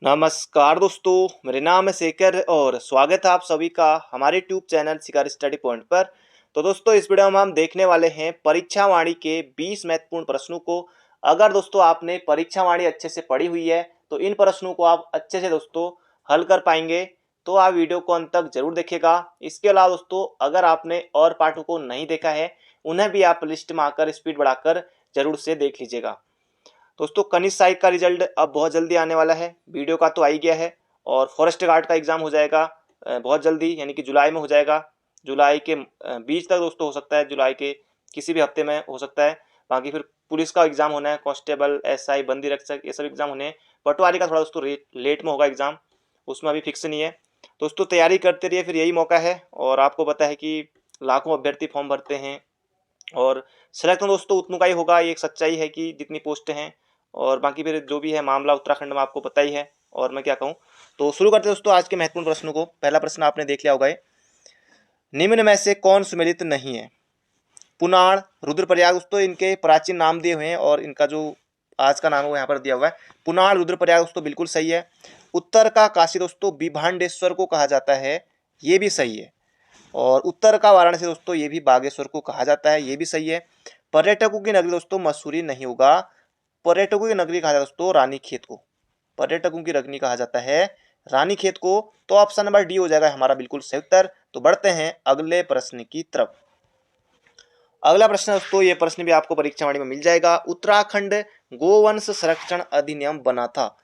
नमस्कार दोस्तों, मेरे नाम है शेखर और स्वागत है आप सभी का हमारे यूट्यूब चैनल शिकार स्टडी पॉइंट पर। तो दोस्तों, इस वीडियो में हम देखने वाले हैं परीक्षा वाणी के 20 महत्वपूर्ण प्रश्नों को। अगर दोस्तों आपने परीक्षा वाणी अच्छे से पढ़ी हुई है तो इन प्रश्नों को आप अच्छे से दोस्तों हल कर पाएंगे। तो आप वीडियो को अंत तक जरूर देखिएगा। इसके अलावा दोस्तों, अगर आपने और पाठों को नहीं देखा है उन्हें भी आप लिस्ट में आकर स्पीड बढ़ाकर जरूर से देख लीजिएगा। दोस्तों, कनिष्ठ सहायक का रिजल्ट अब बहुत जल्दी आने वाला है। वीडियो का तो आ ही गया है और फॉरेस्ट गार्ड का एग्ज़ाम हो जाएगा बहुत जल्दी, यानी कि जुलाई में हो जाएगा। जुलाई के बीच तक दोस्तों हो सकता है, जुलाई के किसी भी हफ्ते में हो सकता है। बाकी फिर पुलिस का एग्ज़ाम होना है, कांस्टेबल, एसआई, बंदी रक्षक, ये सब एग्ज़ाम होने हैं। पटवारी का थोड़ा दोस्तों लेट में होगा एग्ज़ाम, उसमें अभी फिक्स नहीं है। दोस्तों, तैयारी करते रहिए, फिर यही मौका है। और आपको पता है कि लाखों अभ्यर्थी फॉर्म भरते हैं और सिलेक्शन दोस्तों उतना का ही होगा। ये एक सच्चाई है कि जितनी पोस्टें हैं, और बाकी फिर जो भी है मामला उत्तराखंड में आपको पता ही है। और मैं क्या कहूँ, तो शुरू करते हैं दोस्तों आज के महत्वपूर्ण प्रश्नों को। पहला प्रश्न आपने देख लिया होगा, निम्न में से कौन सुमेलित नहीं है? पुनाड़, रुद्रप्रयाग दोस्तों इनके प्राचीन नाम दिए हुए हैं और इनका जो आज का नाम है वो यहाँ पर दिया हुआ है। पुनाड़, रुद्रप्रयाग दोस्तों बिल्कुल सही है। उत्तर का काशी दोस्तों विभांडेश्वर को कहा जाता है, ये भी सही है। और उत्तर का वाराणसी दोस्तों ये भी बागेश्वर को कहा जाता है, ये भी सही है। पर्यटकों की नगरी दोस्तों मसूरी नहीं होगा। पर्यटकों की नगरी कहा जाता है दोस्तों रानीखेत को। पर्यटकों की नगरी कहा जाता है रानीखेत को। तो ऑप्शन नंबर डी हो जाएगा हमारा बिल्कुल सही उत्तर। तो बढ़ते हैं अगले प्रश्न की तरफ। अगला प्रश्न दोस्तों, ये प्रश्न भी आपको परीक्षा वाणी में मिल जाएगा। उत्तराखंड गोवंश संरक्षण अधिनियम बना था।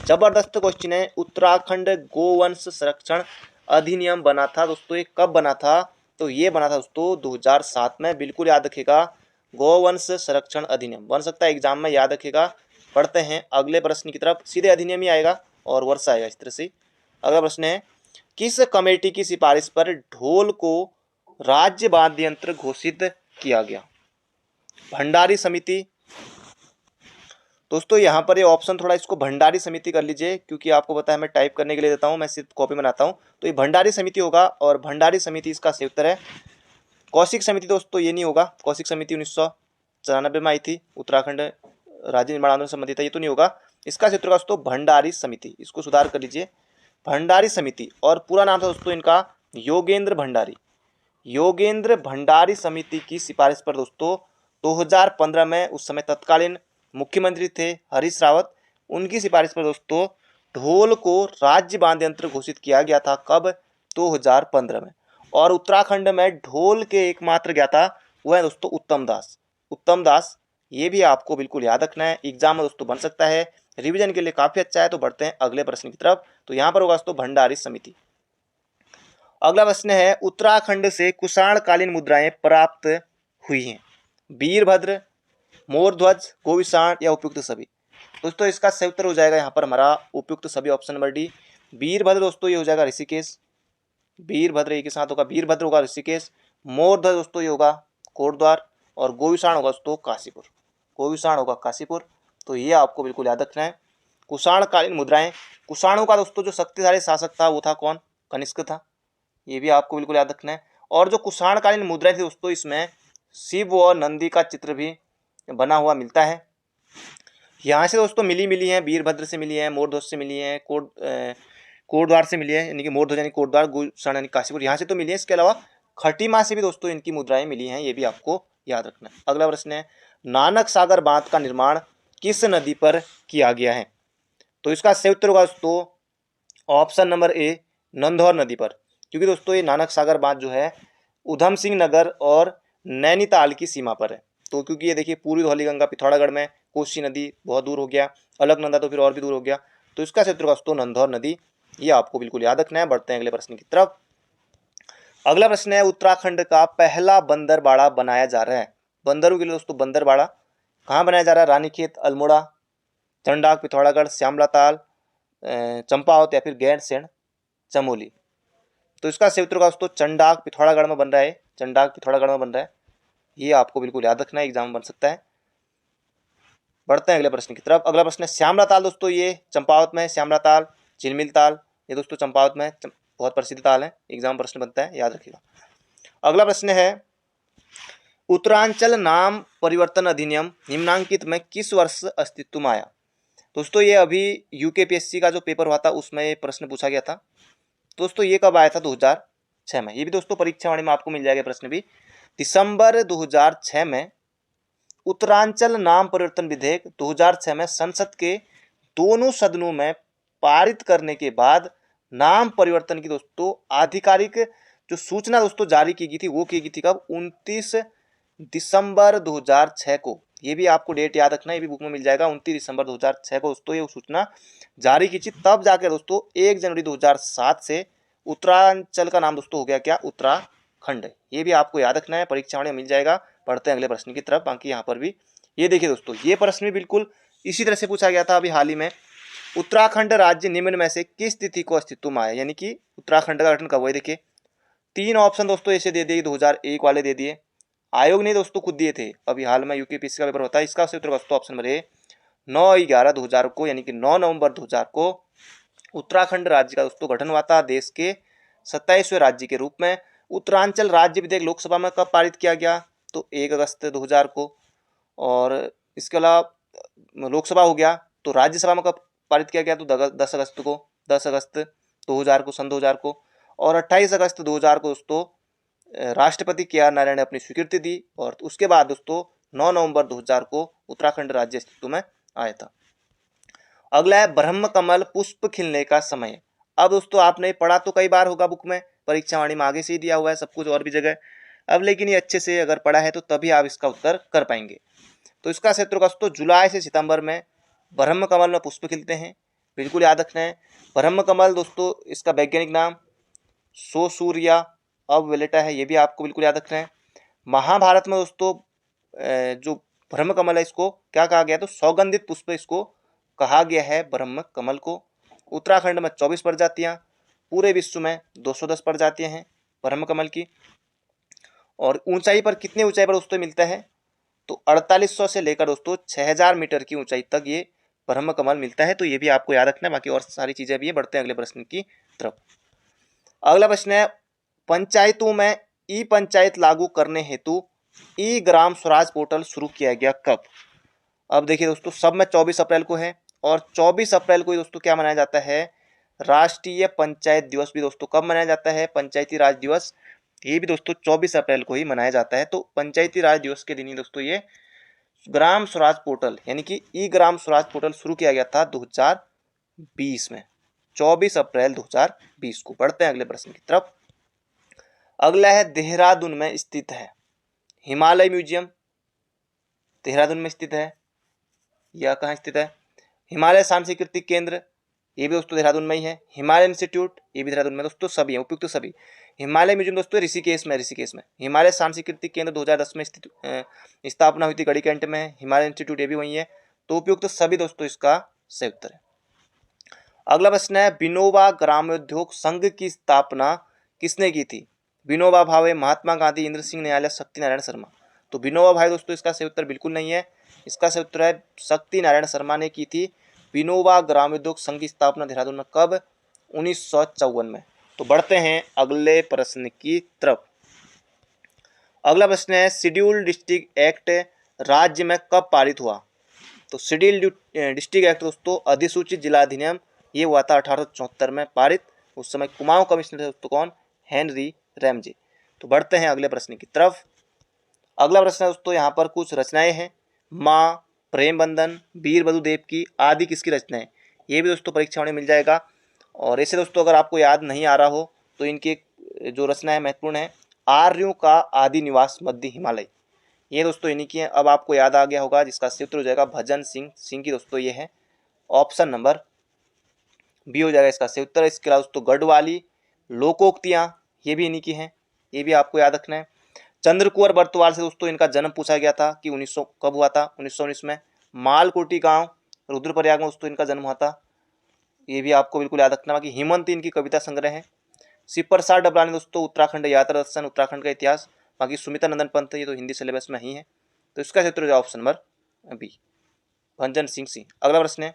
जबरदस्त क्वेश्चन है। उत्तराखंड गोवंश संरक्षण अधिनियम बना था दोस्तों, ये कब बना था? तो ये बना था दोस्तों 2007 में, बिल्कुल याद रखिएगा। गोवंश संरक्षण अधिनियम बन सकता है एग्जाम में, याद रखिएगा। पढ़ते हैं अगले प्रश्न की तरफ। सीधे अधिनियम ही आएगा और वर्ष आएगा इस तरह से। अगला प्रश्न है, किस कमेटी की सिफारिश पर ढोल को राज्य वाद्य यंत्र घोषित किया गया? भंडारी समिति दोस्तों, यहाँ पर ये ऑप्शन थोड़ा इसको भंडारी समिति कर लीजिए, क्योंकि आपको पता है मैं टाइप करने के लिए देता हूँ, मैं सिर्फ कॉपी बनाता हूँ। तो ये भंडारी समिति होगा और भंडारी समिति इसका सही उत्तर है। कौशिक समिति दोस्तों ये नहीं होगा। कौशिक समिति 1994 में आई थी, उत्तराखंड राज्य निर्माण आंदोलन से संबंधित है, ये तो नहीं होगा। इसका सही उत्तर दोस्तों भंडारी समिति, इसको सुधार कर लीजिए। भंडारी समिति, और पूरा नाम था दोस्तों इनका योगेंद्र भंडारी। योगेंद्र भंडारी समिति की सिफारिश पर दोस्तों 2015 में उस समय तत्कालीन मुख्यमंत्री थे हरीश रावत, उनकी सिफारिश पर दोस्तों ढोल को राज्य वाद्य यंत्र घोषित किया गया था। कब? 2015 में। और उत्तराखंड में ढोल के एकमात्र ज्ञाता वो है दोस्तों उत्तम दास। उत्तम दास, ये भी आपको बिल्कुल याद रखना है, एग्जाम में दोस्तों बन सकता है, रिवीजन के लिए काफी अच्छा है। तो बढ़ते हैं अगले प्रश्न की तरफ। तो यहाँ पर होगा दोस्तों भंडारी समिति। अगला प्रश्न है, उत्तराखंड से कुषाणकालीन मुद्राएं प्राप्त हुई हैं। वीरभद्र, मोरध्वज, गोविषाण या उपयुक्त सभी? दोस्तों इसका सही उत्तर हो जाएगा यहाँ पर हमारा उपयुक्त सभी, ऑप्शन नंबर डी। वीरभद्र दोस्तों ये हो जाएगा ऋषिकेश। वीरभद्र एक के साथ होगा, वीरभद्र होगा ऋषिकेश। मोरध्वज दोस्तों ये होगा कोटद्वार। और गोविषाण होगा दोस्तों काशीपुर। गोविषाण होगा काशीपुर। तो ये आपको बिल्कुल याद रखना है। कुषाणकालीन मुद्राएं, कुषाणों का दोस्तों जो शक्तिशाली शासक था वो था कौन? कनिष्क था, ये भी आपको बिल्कुल याद रखना है। और जो कुषाणकालीन मुद्राएं थी दोस्तों, इसमें शिव और नंदी का चित्र भी बना हुआ मिलता है। यहाँ से दोस्तों मिली हैं, वीरभद्र से मिली है, मोरध्वज से मिली है, कोटद्वार से मिली है, यानी कि मोरध्वज यानी कोटद्वार, गोविषाण यानी काशीपुर, यहाँ से तो मिली है। इसके अलावा खटीमा से भी दोस्तों इनकी मुद्राएं मिली हैं, ये भी आपको याद रखना है। अगला प्रश्न है, नानक सागर बांध का निर्माण किस नदी पर किया गया है? तो इसका सही उत्तर होगा दोस्तों ऑप्शन नंबर ए, नंधौर नदी पर। क्योंकि दोस्तों ये नानक सागर बांध जो है उधम सिंह नगर और नैनीताल की सीमा पर है। तो क्योंकि ये देखिए पूरी धौलीगंगा पिथौरागढ़ में, कोसी नदी बहुत दूर हो गया, अलकनंदा तो फिर और भी दूर हो गया। तो इसका सही उत्तर होगा दोस्तों नंधौर नदी, ये आपको बिल्कुल याद रखना है। बढ़ते हैं अगले प्रश्न की तरफ। अगला प्रश्न है, उत्तराखंड का पहला बंदरबाड़ा बनाया जा रहा है। बंदरों के लिए दोस्तों बंदरबाड़ा कहाँ बनाया जा रहा है? रानीखेत, अल्मोड़ा, चंडाक, पिथौरागढ़, श्यामला ताल, चंपावत या फिर गैरसैंण, चमोली? तो इसका सही उत्तर होगा दोस्तों चंडाक पिथौरागढ़ में बन रहा है। चंडाक पिथौरागढ़ में बन रहा है, ये आपको बिल्कुल याद रखना है, एग्जाम में बन सकता है। बढ़ते हैं अगले प्रश्न की तरफ। अगला प्रश्न है, श्यामला ताल दोस्तों ये चंपावत में है। श्यामला ताल, झिलमिल ताल, ये दोस्तों चंपावत में बहुत प्रसिद्ध ताल है, एग्जाम प्रश्न बनता है, याद रखिएगा। अगला प्रश्न है, उत्तरांचल नाम परिवर्तन अधिनियम निम्नांकित में किस वर्ष अस्तित्व में आया? दोस्तों ये अभी यूकेपीएससी का जो पेपर हुआ था उसमें ये प्रश्न पूछा गया था। दोस्तों ये कब आया था? 2006 में। ये भी दोस्तों परीक्षावाणी में आपको मिल जाएगा प्रश्न भी। दिसंबर 2006 में उत्तरांचल नाम परिवर्तन विधेयक 2006 में संसद के दोनों सदनों में पारित करने के बाद नाम परिवर्तन की दोस्तों आधिकारिक जो सूचना दोस्तों जारी की गई थी वो की गई थी कब? 29 दिसंबर 2006 को। ये भी आपको डेट याद रखना है, ये भी बुक में मिल जाएगा। 29 दिसंबर 2006 को दोस्तों ये सूचना जारी की थी। तब जाकर दोस्तों 1 जनवरी 2007 से उत्तरांचल का नाम दोस्तों हो गया क्या? उत्तराखंड। ये भी आपको याद रखना है, परीक्षा में मिल जाएगा। पढ़ते हैं अगले प्रश्न की तरफ। बाकी यहाँ पर भी ये देखिए दोस्तों, ये प्रश्न भी बिल्कुल इसी तरह से पूछा गया था अभी हाल ही में। उत्तराखंड राज्य निम्न में से किस तिथि को अस्तित्व में आया? यानी कि उत्तराखंड का गठन कब हुआ? देखिए 3 ऑप्शन दोस्तों ऐसे दे दिए, 2001 वाले दे दिए। आयोग ने दोस्तों खुद दिए थे, अभी हाल में यूकेपीएससी का पेपर होता है। इसका सही उत्तर दोस्तों ऑप्शन नंबर ए 9/11/2000 को, यानी कि 9 नवंबर 2000 को उत्तराखंड राज्य का दोस्तों गठन हुआ था देश के 27वें राज्य के रूप में। उत्तरांचल राज्य विधेयक लोकसभा में कब पारित किया गया? तो 1 अगस्त 2000 को। और इसके अलावा लोकसभा हो गया, तो राज्यसभा में कब पारित किया गया? तो 10 अगस्त को, 10 अगस्त 2000 को, सन 2000 को। और 28 अगस्त 2000 को दोस्तों राष्ट्रपति KR नारायण ने अपनी स्वीकृति दी। और उसके बाद दोस्तों 9 नवंबर 2000 को उत्तराखंड राज्य अस्तित्व में आया था। अगला है ब्रह्म कमल पुष्प खिलने का समय। अब दोस्तों आपने पढ़ा तो कई बार होगा बुक में, परीक्षावाणी में आगे से ही दिया हुआ है सब कुछ और भी जगह। अब लेकिन ये अच्छे से अगर पढ़ा है तो तभी आप इसका उत्तर कर पाएंगे। तो इसका क्षेत्र दोस्तों जुलाई से सितंबर में ब्रह्म कमल में पुष्प खिलते हैं, बिल्कुल याद रखना है। ब्रह्म कमल दोस्तों इसका वैज्ञानिक नाम सोसूरिया अबवेलेटा है, ये भी आपको बिल्कुल याद रखना है। महाभारत में दोस्तों जो ब्रह्म कमल है इसको क्या कहा गया? तो सौगंधित पुष्प इसको कहा गया है ब्रह्म कमल को। उत्तराखंड में 24 प्रजातियां, पूरे विश्व में 210 प्रजातियां हैं ब्रह्म कमल की। और ऊंचाई पर कितनी ऊंचाई पर दोस्तों मिलता है? तो 4800 से लेकर दोस्तों 6000 मीटर की ऊंचाई तक ये ब्रह्म कमल मिलता है। तो ये भी आपको याद रखना है, बाकी और सारी चीजें भी है। बढ़ते हैं अगले प्रश्न की तरफ। अगला प्रश्न है, पंचायतों में ई पंचायत लागू करने हेतु ई ग्राम स्वराज पोर्टल शुरू किया गया कब? अब देखिए दोस्तों सब में 24 अप्रैल को है, और 24 अप्रैल को ही दोस्तों क्या मनाया जाता है? राष्ट्रीय पंचायत दिवस भी दोस्तों कब मनाया जाता है? पंचायती राज दिवस। ये भी दोस्तों 24 अप्रैल को ही मनाया जाता है। तो पंचायती राज दिवस के दिन ही दोस्तों ये ग्राम स्वराज पोर्टल यानी कि ई ग्राम स्वराज पोर्टल शुरू किया गया था 2020 में, 24 अप्रैल 2020 को। बढ़ते हैं अगले प्रश्न की तरफ। अगला है देहरादून में स्थित है हिमालय म्यूजियम। देहरादून में स्थित है, यह कहाँ स्थित है? हिमालय सांस्कृतिक केंद्र, ये भी दोस्तों देहरादून में ही है। हिमालय इंस्टीट्यूट, ये भी देहरादून में दोस्तों, सभी है उपयुक्त सभी। हिमालय म्यूजियम दोस्तों ऋषिकेश में, ऋषिकेश में। हिमालय सांस्कृतिक केंद्र 2010 में स्थित स्थापना हुई थी, गढ़ी कैंट में है। हिमालय इंस्टीट्यूट ये भी वही है। तो उपयुक्त सभी दोस्तों इसका सही उत्तर है। अगला प्रश्न है, विनोबा ग्रामोद्योग संघ की स्थापना किसने की थी? विनोबा भावे, महात्मा गांधी, इंद्र सिंह न्यायालय, शक्ति नारायण शर्मा। तो विनोबा भावे दोस्तों इसका सही उत्तर बिल्कुल नहीं है। इसका सही उत्तर है शक्ति नारायण शर्मा ने की थी विनोबा ग्रामोद्योग संघ की स्थापना देहरादून में कब? 1954 में। तो बढ़ते हैं अगले प्रश्न की तरफ। अगला प्रश्न है, शेड्यूल्ड डिस्ट्रिक्ट एक्ट राज्य में कब पारित हुआ? तो शेड्यूल्ड डिस्ट्रिक्ट एक्ट दोस्तों अधिसूचित जिला अधिनियम, ये हुआ था 1874 में पारित। उस समय कुमाऊं कमिश्नर थे दोस्तों कौन? Henry Ramsay. तो बढ़ते हैं अगले प्रश्न की तरफ। अगला प्रश्न है दोस्तों, यहाँ पर कुछ रचनाएं हैं। माँ, प्रेम बंधन, वीर बधु देव की आदि किसकी रचनाएं? ये भी दोस्तों परीक्षा में मिल जाएगा। और ऐसे दोस्तों अगर आपको याद नहीं आ रहा हो तो इनकी जो रचना है महत्वपूर्ण है। आर्यों का आदि निवास मध्य हिमालय, ये दोस्तों इन्हीं की है। अब आपको याद आ गया होगा, जिसका सही उत्तर हो जाएगा भजन सिंह की दोस्तों ये है। ऑप्शन नंबर बी हो जाएगा इसका सही उत्तर। इसके अलावा दोस्तों गढ़वाली लोकोक्तियाँ, ये भी इन्हीं की हैं, ये भी आपको याद रखना है। चंद्रकुंवर बर्तवाल से दोस्तों इनका जन्म पूछा गया था कि 1900 कब हुआ था? 1919 में। मालकोटी गांव रुद्रप्रयाग में दोस्तों इनका जन्म हुआ था, ये भी आपको बिल्कुल याद रखना। बाकी हेमंत इनकी कविता संग्रह है। सिपरसार डबलानी दोस्तों उत्तराखंड यात्रा दर्शन, उत्तराखंड का इतिहास। बाकी सुमिता नंदन पंत ये तो हिंदी सिलेबस में ही है। तो इसका क्षेत्र जो ऑप्शन नंबर बी भंजन सिंह। अगला प्रश्न है,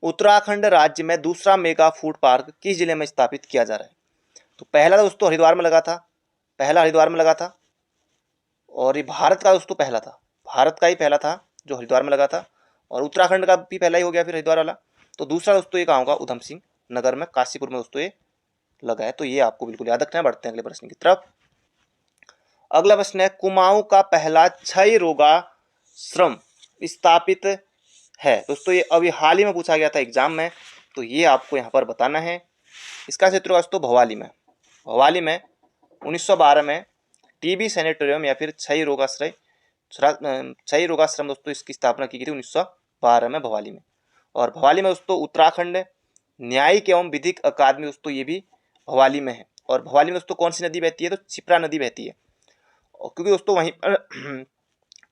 उत्तराखंड राज्य में दूसरा मेगा फूड पार्क किस जिले में स्थापित किया जा रहा है? तो पहला दोस्तों हरिद्वार में लगा था, पहला हरिद्वार में लगा था। और ये भारत का दोस्तों पहला था, भारत का ही पहला था जो हरिद्वार में लगा था। और उत्तराखंड का भी पहला ही हो गया फिर हरिद्वार वाला। तो दूसरा दोस्तों ये कहाँ होगा, उधम सिंह नगर में, काशीपुर में दोस्तों ये लगा है। तो ये आपको बिल्कुल याद रखना है। बढ़ते हैं अगले प्रश्न की तरफ। अगला प्रश्न है, कुमाऊं का पहला क्षय रोगाश्रम स्थापित है। दोस्तों ये अभी हाल ही में पूछा गया था एग्जाम में, तो ये आपको यहाँ पर बताना है। इसका क्षेत्र होगा दोस्तों भवाली में। भवाली में 1912 में टीबी सैनिटोरियम या फिर क्षय रोगाश्रम दोस्तों इसकी स्थापना की गई थी 1912 में भवाली में। और भवाली में दोस्तों उत्तराखंड न्यायिक एवं विधिक अकादमी दोस्तों ये भी भवाली में है। और भवाली में दोस्तों कौन सी नदी बहती है, तो क्षिप्रा नदी बहती है। और क्योंकि दोस्तों वहीं पर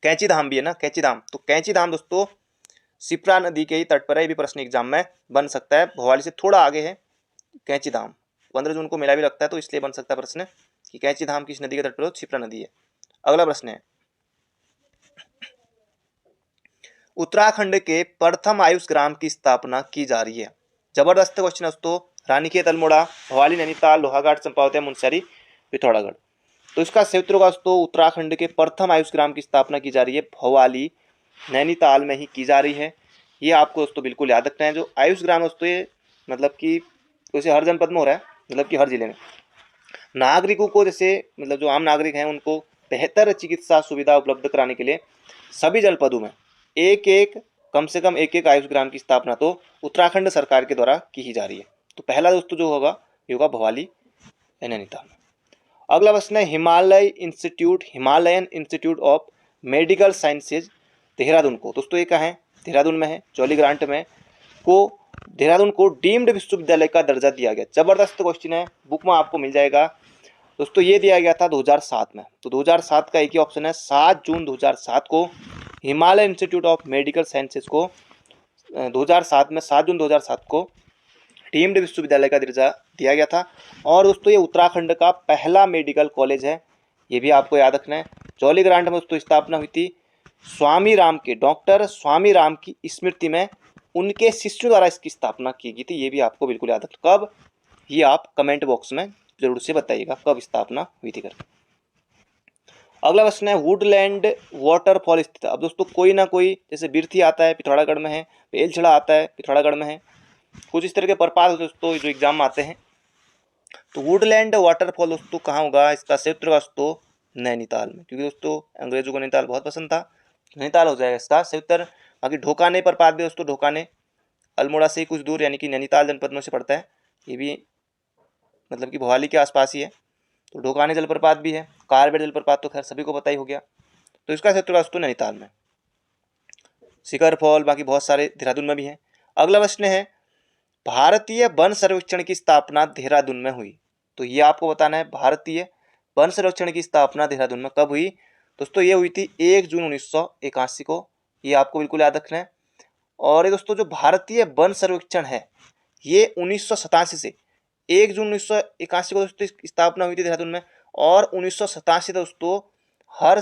कैंची धाम भी है ना, कैंची धाम, तो कैंची धाम दोस्तों क्षिप्रा नदी के ही तट पर है। ये भी प्रश्न एग्जाम में बन सकता है। भवाली से थोड़ा आगे है कैंची धाम, 15 जून को मेला भी लगता है, तो इसलिए बन सकता है प्रश्न कि कैंची धाम किस नदी के तट पर है, क्षिप्रा नदी है। अगला प्रश्न है, उत्तराखंड के प्रथम आयुष ग्राम की स्थापना की जा रही है। जबरदस्त क्वेश्चन है दोस्तों। रानीखेत, अल्मोड़ा, भवाली, नैनीताल, लोहाघाट, चंपावत, मुनस्यारी, पिथौरागढ़। तो इसका संयुक्त होगा दोस्तों उत्तराखंड के प्रथम आयुष ग्राम की स्थापना की जा रही है भवाली नैनीताल में ही की जा रही है। ये आपको दोस्तों बिल्कुल याद रखना है। जो आयुष ग्राम दोस्तों ये मतलब कि वैसे हर जनपद में हो रहा है, मतलब कि हर जिले में नागरिकों को, जैसे मतलब जो आम नागरिक हैं उनको बेहतर चिकित्सा सुविधा उपलब्ध कराने के लिए सभी जनपदों में कम से कम एक आयुष ग्राम की स्थापना तो उत्तराखंड सरकार के द्वारा की ही जा रही है। तो पहला दोस्तों जो होगा ये होगा भवाली नैनीताल में। अगला प्रश्न है, Himalayan institute of medical sciences Dehradun को, दोस्तों ये कहाँ है, देहरादून में है, जॉली ग्रांट में को देहरादून को डीम्ड विश्वविद्यालय का दर्जा दिया गया। जबरदस्त क्वेश्चन है, बुक में आपको मिल जाएगा दोस्तों। ये दिया गया था 2007 में। तो 2007 का एक ही ऑप्शन है, 7 जून 2007 को Himalaya institute of medical sciences को 7 जून 2007 को डीम्ड विश्वविद्यालय का दर्जा दिया गया था। और दोस्तों ये उत्तराखंड का पहला मेडिकल कॉलेज है, ये भी आपको याद रखना है। जॉली ग्रांट में दोस्तों स्थापना हुई थी डॉक्टर स्वामी राम की स्मृति में, उनके शिष्यों द्वारा इसकी स्थापना की गई थी। ये भी आपको बिल्कुल याद रखना। कब, ये आप कमेंट बॉक्स में जरूर से बताइएगा कब स्थापना हुई थी करके। अगला प्रश्न है, वुडलैंड वाटरफॉल स्थित। अब दोस्तों कोई ना कोई, जैसे बिरथी आता है पिथौरागढ़ में है, बेलछड़ा आता है पिथौरागढ़ में है, कुछ इस तरह के प्रपात दोस्तों जो एग्जाम में आते हैं। तो वुडलैंड वाटरफॉल दोस्तों कहाँ होगा, इसका क्षेत्र होगा दोस्तों नैनीताल में, क्योंकि दोस्तों अंग्रेजों को नैनीताल बहुत पसंद था। नैनीताल हो जाएगा इसका क्षेत्र। बाकी ढोकाने प्रपात भी दोस्तों, ढोकाने अल्मोड़ा से ही कुछ दूर यानी कि नैनीताल जनपद में से पड़ता है, ये भी मतलब कि भवाली के आसपास ही है। तो ढोकाने जलप्रपात भी है, कारबेट जलप्रपात तो खैर सभी को पता ही हो गया। तो इसका क्षेत्र होगा दोस्तों नैनीताल में। शिखर फॉल बाकी बहुत सारे देहरादून में भी हैं। अगला प्रश्न है, भारतीय वन सर्वेक्षण की स्थापना देहरादून में हुई। तो ये आपको बताना है, भारतीय वन सर्वेक्षण की स्थापना देहरादून में कब हुई। दोस्तों ये हुई थी 1 जून 1981 को, ये आपको बिल्कुल याद रखना है। और ये दोस्तों जो भारतीय वन सर्वेक्षण है ये 1987 से 1 जून 1981 को दोस्तों स्थापना हुई थी देहरादून में। और 1987 दोस्तों हर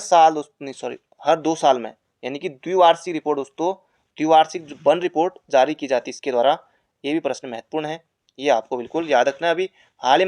2 साल में, यानी कि द्विवार्षिक रिपोर्ट दोस्तों, द्विवार्षिक वन रिपोर्ट जारी की जाती है इसके द्वारा। ये भी प्रश्न महत्वपूर्ण है, ये आपको बिल्कुल याद रखना है। अभी हाल ही